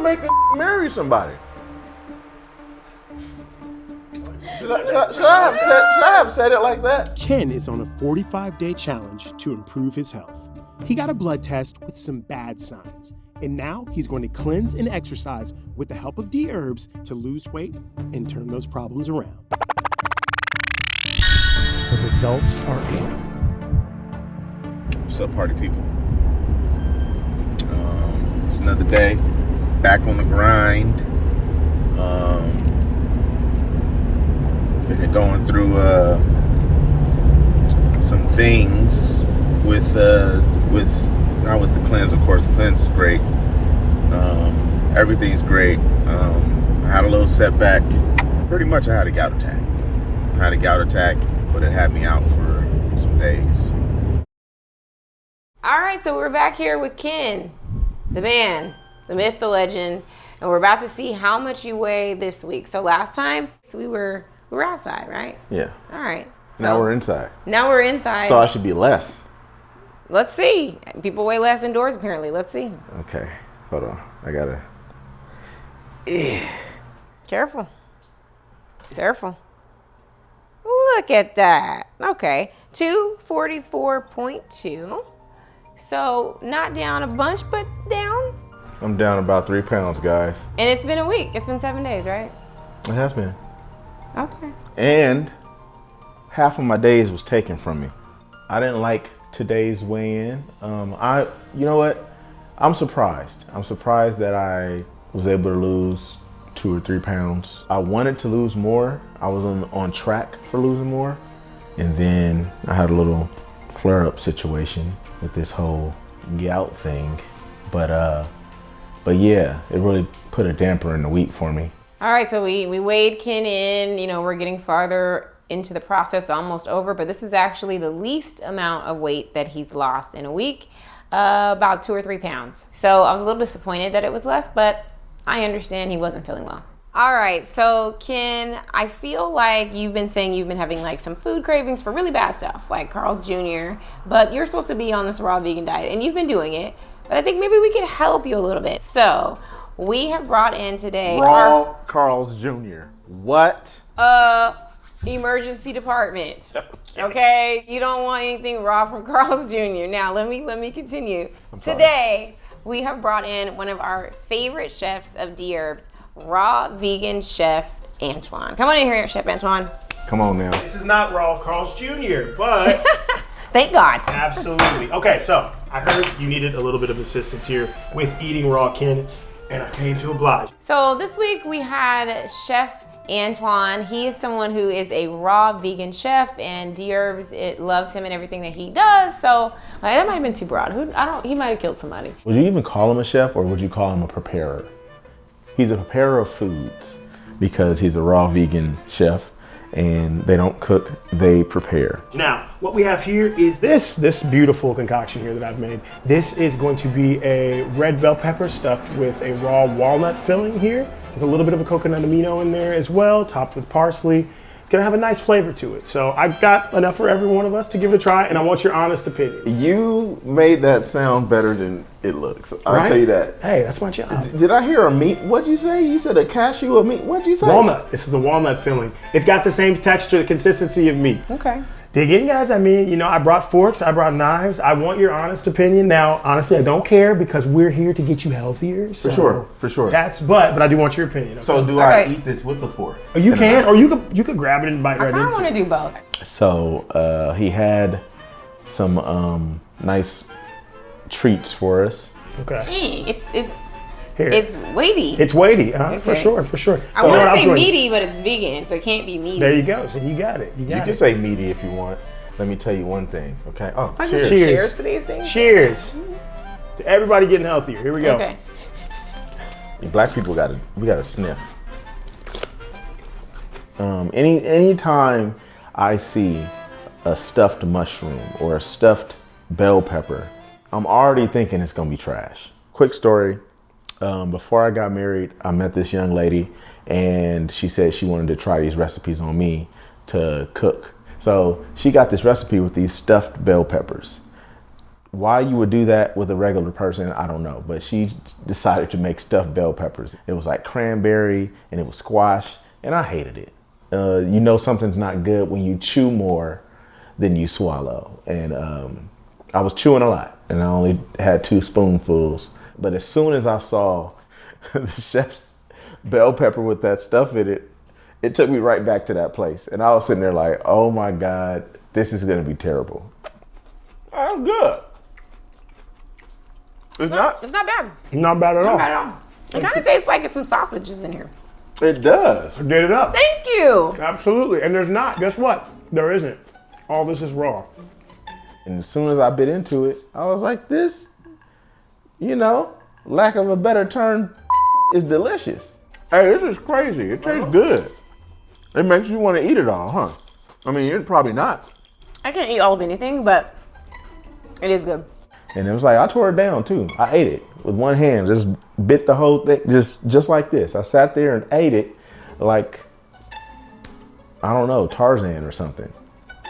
make a marry somebody. Should I have said it like that? Kenn is on a 45-day challenge to improve his health. He got a blood test with some bad signs, and now he's going to cleanse and exercise with the help of Dherbs to lose weight and turn those problems around. The results are in. What's up, party people? It's another day, back on the grind. Been going through some things with not with the cleanse, of course. The cleanse is great. Everything's great. I had a little setback. Pretty much, I had a gout attack. But it had me out for some days. All right, so we're back here with Kenn, the man, the myth, the legend, and we're about to see how much you weigh this week. So last time, we were outside, right? Yeah. All right. So now we're inside. So I should be less. Let's see. People weigh less indoors, apparently. Let's see. Okay. Hold on. I gotta. Careful. Look at that. Okay. 244.2. So not down a bunch, but down. I'm down about 3 pounds, guys. And it's been a week. It's been 7 days, right? It has been. Okay. And half of my days was taken from me. I didn't like today's weigh-in. You know what? I'm surprised. I'm surprised that I was able to lose 2 or 3 pounds. I wanted to lose more. I was on track for losing more. And then I had a little flare-up situation with this whole gout thing. But yeah, it really put a damper in the week for me. All right, so we weighed Kenn in. You know, we're getting farther into the process, almost over, but this is actually the least amount of weight that he's lost in a week, about 2 or 3 pounds. So I was a little disappointed that it was less, but I understand he wasn't feeling well. All right, so Kenn, I feel like you've been saying you've been having like some food cravings for really bad stuff, like Carl's Jr., but you're supposed to be on this raw vegan diet, and you've been doing it, but I think maybe we could help you a little bit. So we have brought in today Raw Carl's Jr. What? Emergency department. Okay, you don't want anything raw from Carl's Jr. Now let me continue. Today we have brought in one of our favorite chefs of Dherbs, raw vegan Chef Antoine. Come on in here, Chef Antoine. Come on now. This is not raw Carl's Jr., but thank God. Absolutely. Okay, so I heard you needed a little bit of assistance here with eating raw, Kenn, and I came to oblige. So this week we had Chef Antoine. He is someone who is a raw vegan chef, and Dherbs, it loves him and everything that he does. So that might have been too broad. He might have killed somebody. Would you even call him a chef, or would you call him a preparer? He's a preparer of foods because he's a raw vegan chef, and they don't cook, they prepare. Now, what we have here is this beautiful concoction here that I've made. This is going to be a red bell pepper stuffed with a raw walnut filling here, with a little bit of a coconut amino in there as well, topped with parsley. It's gonna have a nice flavor to it. So I've got enough for every one of us to give it a try, and I want your honest opinion. You made that sound better than it looks. I'll tell you that. Hey, that's my job. Did I hear a meat? What'd you say? You said a cashew of meat. What'd you say? Walnut. This is a walnut filling. It's got the same texture, the consistency of meat. Okay. Dig in, guys. I mean, you know, I brought forks, I brought knives. I want your honest opinion. Now, honestly, I don't care because we're here to get you healthier. So For sure. But I do want your opinion. Okay? So do I eat this with the fork? You can, or you could grab it and bite right into it. I kind of want to do both. So he had some nice treats for us. Okay. Dang, it's Here. It's weighty. It's weighty, Okay. for sure. I want to say meaty, but it's vegan, so it can't be meaty. There you go. So you got it. You can say meaty if you want. Let me tell you one thing, okay? Oh, cheers. Cheers to these things. Cheers to everybody getting healthier. Here we go. Okay. Black people we gotta sniff. Anytime I see a stuffed mushroom or a stuffed bell pepper, I'm already thinking it's gonna be trash. Quick story. Before I got married, I met this young lady, and she said she wanted to try these recipes on me to cook. So she got this recipe with these stuffed bell peppers. Why you would do that with a regular person, I don't know. But she decided to make stuffed bell peppers. It was like cranberry and it was squash, and I hated it. You know something's not good when you chew more than you swallow. And I was chewing a lot, and I only had 2 spoonfuls. But as soon as I saw the chef's bell pepper with that stuff in it, it took me right back to that place. And I was sitting there like, oh my God, this is gonna be terrible. Oh, good. It's not bad. Not bad at all. Not bad at all. It kind of tastes like it's some sausages in here. It does. Get it up. Thank you. Absolutely. And there's not. Guess what? There isn't. All this is raw. And as soon as I bit into it, I was like, this, you know, lack of a better term, is delicious. Hey, this is crazy. It tastes good. It makes you want to eat it all, huh? I mean, it's probably not. I can't eat all of anything, but it is good. And it was like, I tore it down too. I ate it with one hand, just bit the whole thing, just like this. I sat there and ate it like, I don't know, Tarzan or something.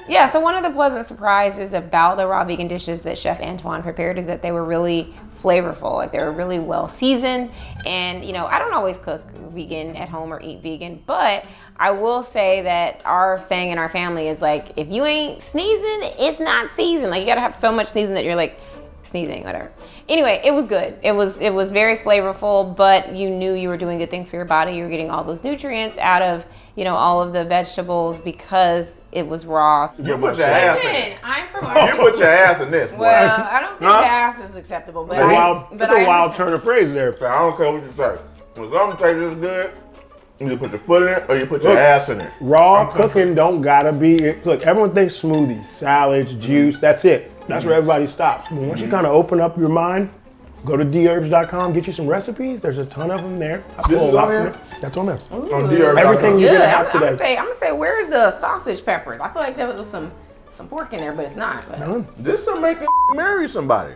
Yeah, so one of the pleasant surprises about the raw vegan dishes that Chef Antoine prepared is that they were really flavorful, like they were really well seasoned. And you know, I don't always cook vegan at home or eat vegan, but I will say that our saying in our family is like, if you ain't sneezing, it's not seasoned. Like you gotta have so much season that you're like, sneezing, whatever. Anyway, it was good. It was very flavorful, but you knew you were doing good things for your body. You were getting all those nutrients out of, you know, all of the vegetables because it was raw. You put your ass in it. I'm promoting. You put your ass in this, boy. Well, I don't think the ass is acceptable, but It's a wild turn of phrase there. I don't care what you say. When something tastes good, you either put your foot in it or you put your ass in it. Raw cooking don't gotta be, look, everyone thinks smoothies, salads, juice, that's it. That's where everybody stops. But once you kind of open up your mind, go to Dherbs.com, get you some recipes. There's a ton of them there. This is on there? That's on there. On Dherbs.com. Everything you're gonna have today. I'm gonna say, where's the sausage peppers? I feel like there was some pork in there, but it's not. But. This will make a marry somebody.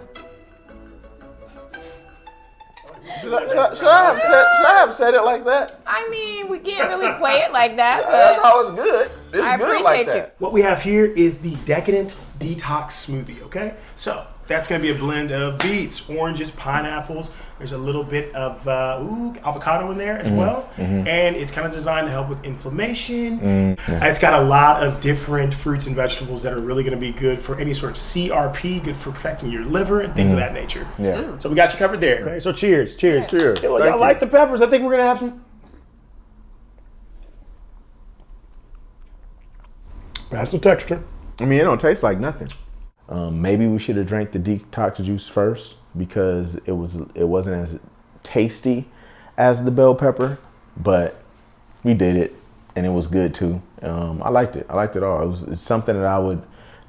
Should I have said it like that? I mean, we can't really play it like that, That's but how it's good. It's I good appreciate like you. that. What we have here is the Decadent Detox Smoothie, okay? So that's gonna be a blend of beets, oranges, pineapples. There's a little bit of avocado in there as well. And it's kind of designed to help with inflammation. It's got a lot of different fruits and vegetables that are really gonna be good for any sort of CRP, good for protecting your liver and things of that nature. Yeah. So we got you covered there. Okay, so cheers. Cheers. Hey, look, Thank y'all like the peppers? I think we're gonna have some. That's the texture. I mean, it don't taste like nothing. Maybe we should have drank the detox juice first because it wasn't as tasty as the bell pepper, but we did it and it was good too. I liked it. I liked it all. It's something that I would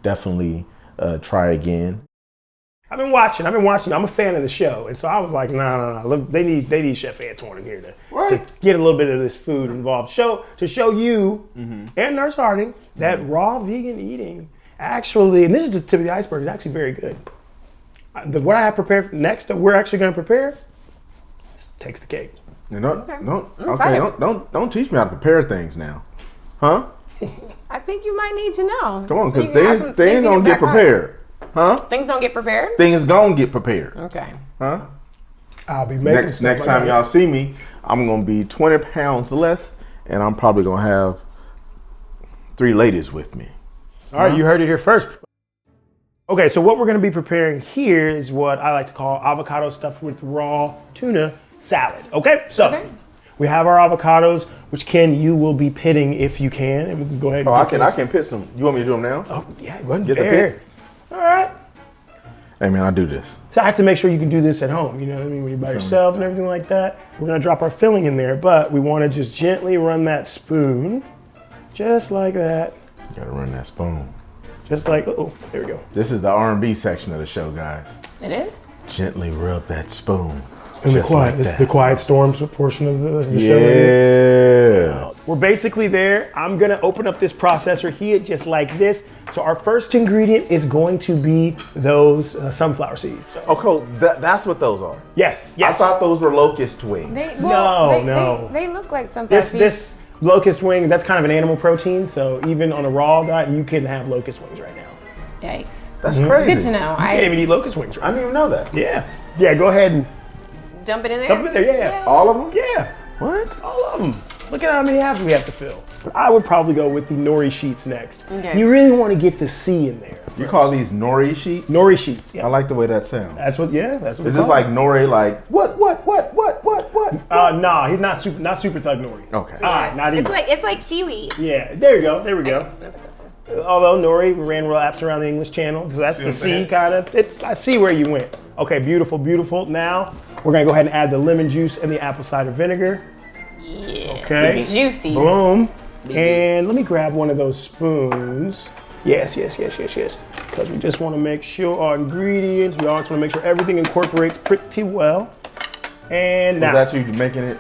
definitely try again. I've been watching. I'm a fan of the show, and so I was like, no. Look, they need Chef Antoine in here to get a little bit of this food involved. To show you and Nurse Harding that raw vegan eating actually, and this is just the tip of the iceberg, is actually very good. What I have prepared next that we're actually going to prepare takes the cake. Don't teach me how to prepare things now, huh? I think you might need to know. Come on, because things don't get prepared. Huh? Things don't get prepared? Things gonna get prepared. Okay. Huh? I'll be making next time y'all see me, I'm gonna be 20 pounds less, and I'm probably gonna have 3 ladies with me. All right, you heard it here first. Okay, so what we're gonna be preparing here is what I like to call avocado stuffed with raw tuna salad. Okay, so we have our avocados, which Ken, you will be pitting if you can, and we can go ahead. And I can pit some. You want me to do them now? Oh yeah, go ahead. Get the pit. All right. Hey man, I do this. So I have to make sure you can do this at home. You know what I mean? When you're by yourself and everything like that. We're gonna drop our filling in there, but we want to just gently run that spoon, just like that. You gotta run that spoon. Just like, oh, there we go. This is the R&B section of the show, guys. It is? Gently rub that spoon. And the quiet, this is the quiet storms portion of the show. Yeah. We're basically there. I'm gonna open up this processor here just like this. So our first ingredient is going to be those sunflower seeds. So. Oh, cool. That's what those are. Yes. I thought those were locust wings. No. They look like sunflower seeds. This locust wings, that's kind of an animal protein. So even on a raw diet, you can have locust wings right now. Yikes. That's crazy. Good to know. You can't even eat locust wings. I didn't even know that. Yeah. Yeah, go ahead and dump it in there. dump it in there. Yeah. All of them? Yeah. What? All of them. Look at how many halves we have to fill. But I would probably go with the nori sheets next. Okay. You really want to get the C in there. You call these nori sheets? Nori sheets. Yeah. I like the way that sounds. That's what. That's what. Is this like nori? Like what? Nah, he's not super thug nori. Okay. All right, not even. It's like seaweed. Yeah. There you go. There we go. Okay, look at this one. Although nori ran laps around the English Channel, so that's the C kind of. I see where you went. Okay, beautiful, beautiful. Now we're gonna go ahead and add the lemon juice and the apple cider vinegar. Yeah. Okay. Juicy. Boom. And let me grab one of those spoons. Yes. Because we just want to make sure our ingredients, we always want to make sure everything incorporates pretty well. And now. Is that you making it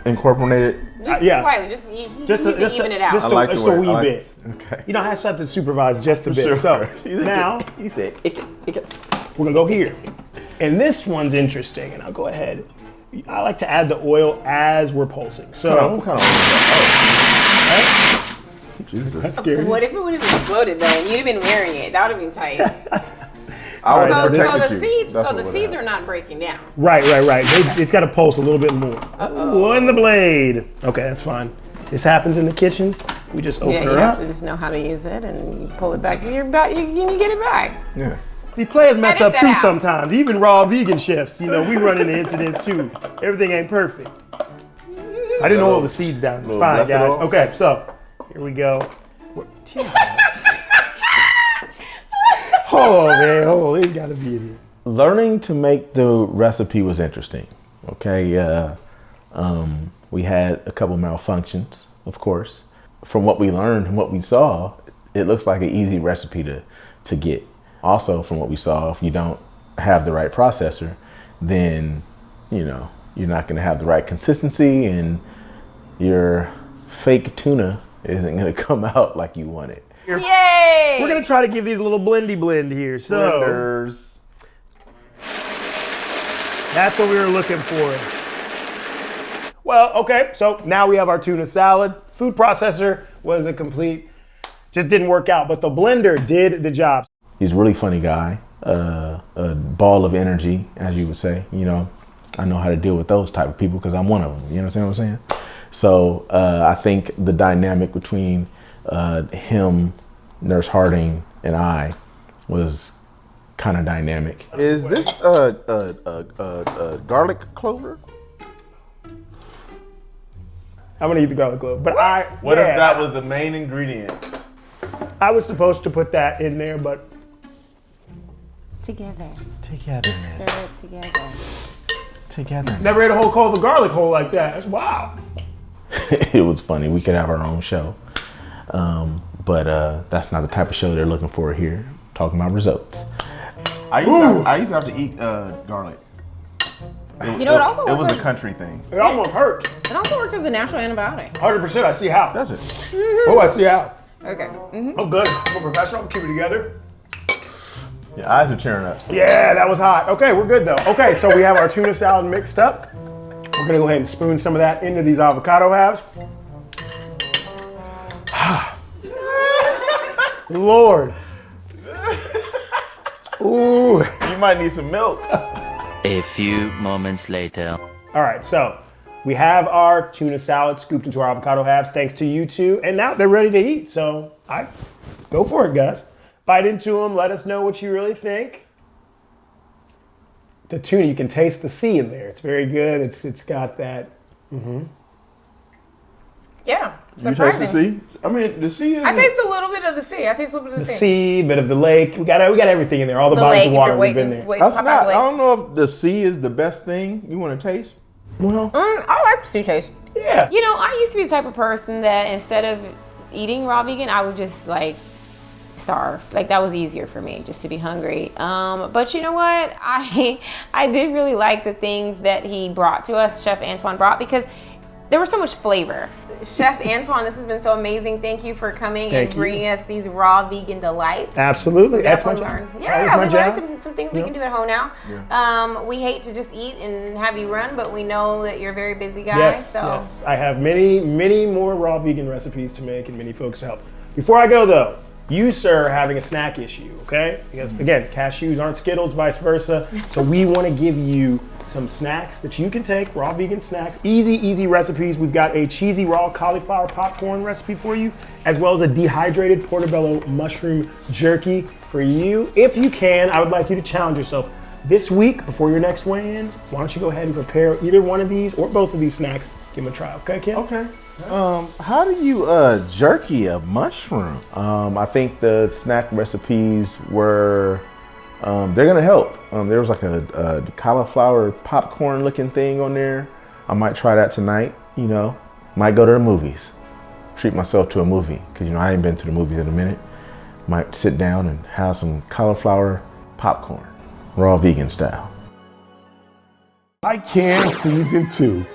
incorporated? Just yeah. slightly. Just even it out. Just like a the way- wee I like- bit. Okay. You know, I have to supervise just a bit. Sure. So now He said, "Ick." we're gonna go here. And this one's interesting, and I'll go ahead. I like to add the oil as we're pulsing. So, What kind of oil? Jesus. that's scary. What if it would have exploded though, and you'd have been wearing it? That would have been tight. I would have So protected the you. seeds, That's so what the would seeds are happen. not breaking down. Right. It's got to pulse a little bit more. Ooh, in the blade. Okay, that's fine. This happens in the kitchen. We just open Yeah, you her have up. to just know how to use it, and you pull it back to your back. You get it back. Yeah. These players mess Edit up that too out. sometimes. Even raw vegan chefs, we run into incidents too. Everything ain't perfect. I didn't know all the seeds down. It's Little fine, blessed guys. oil. Okay, so here we go. Oh man, it's gotta be in here. Learning to make the recipe was interesting. Okay. We had a couple malfunctions, of course. From what we learned and what we saw, it looks like an easy recipe to get. Also, from what we saw, if you don't have the right processor, then, you're not going to have the right consistency, and your fake tuna isn't going to come out like you want it. Yay! We're gonna try to give these a little blendy blend here. So Blenders. that's what we were looking for. Well, okay, so now we have our tuna salad. Food processor was just didn't work out, but the blender did the job. He's a really funny guy, a ball of energy, as you would say. I know how to deal with those type of people because I'm one of them. You know what I'm saying? So I think the dynamic between him, Nurse Harding, and I was kind of dynamic. Is this garlic clover? I'm gonna eat the garlic clove, but What if that was the main ingredient? I was supposed to put that in there, but Together. Togetherness. Stir it together. Togetherness. never ate a whole clove of garlic whole like that. That's wow. It was funny. We could have our own show. But that's not the type of show they're looking for here. Talking about risottos. I used to have to eat garlic. You know, it also It works was a as, country thing. It almost hurt. it also works as a natural antibiotic. 100%. I see how. Does it? Oh, I see how. Okay. I'm good. I'm a professional. Keep it together. Your eyes are tearing up. Yeah, that was hot. Okay, we're good though. Okay, so we have our tuna salad mixed up. We're gonna go ahead and spoon some of that into these avocado halves. Lord. Ooh. You might need some milk. A few moments later. All right, so we have our tuna salad scooped into our avocado halves, thanks to you two, and now they're ready to eat. So go for it, guys. Bite into them. Let us know what you really think. The tuna, you can taste the sea in there. It's very good. It's got that. Yeah. You taste Surprising. the sea? I mean, the sea is. I taste a little bit of the sea. I taste a little bit of The the sea. sea, bit of the lake. We got everything in there. All the The bodies lake, of water if we've you're been there. That's pop out not. the I lake. don't know if the sea is the best thing you want to taste. Well, I like sea taste. yeah. You know, I used to be the type of person that instead of eating raw vegan, I would just like starve. Like that was easier for me, just to be hungry. But you know what? I did really like the things that he brought to us, Chef Antoine brought, because there was so much flavor. Chef Antoine, this has been so amazing. Thank you for coming Thank and you. bringing us these raw vegan delights. Absolutely. That's my Definitely job. learned. That is Yeah, my we job. learned some things we can do at home now. We hate to just eat and have you run, but we know that you're a very busy guy. Yes, so yes. I have many, many more raw vegan recipes to make and many folks to help. Before I go though, You, sir, are having a snack issue, okay? Because again, cashews aren't Skittles, vice versa. So we want to give you some snacks that you can take, raw vegan snacks, easy recipes. We've got a cheesy raw cauliflower popcorn recipe for you, as well as a dehydrated portobello mushroom jerky for you. If you can, I would like you to challenge yourself this week before your next weigh-in. Why don't you go ahead and prepare either one of these or both of these snacks. Give them a try, okay, Ken? Okay. How do you jerky a mushroom? I think the snack recipes were, they're gonna help. There was like a cauliflower popcorn looking thing on there. I might try that tonight, you know. Might go to the movies. Treat myself to a movie, because you know I ain't been to the movies in a minute. Might sit down and have some cauliflower popcorn, raw vegan style. I Can Season 2.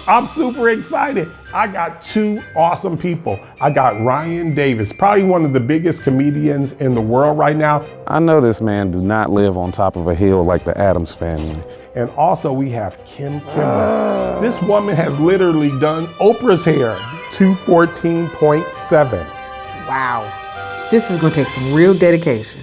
I'm super excited. I got two awesome people. I got Ryan Davis, probably one of the biggest comedians in the world right now. I know this man do not live on top of a hill like the Addams family. And also we have Kim Kimber. This woman has literally done Oprah's hair, 214.7. Wow. This is gonna take some real dedication.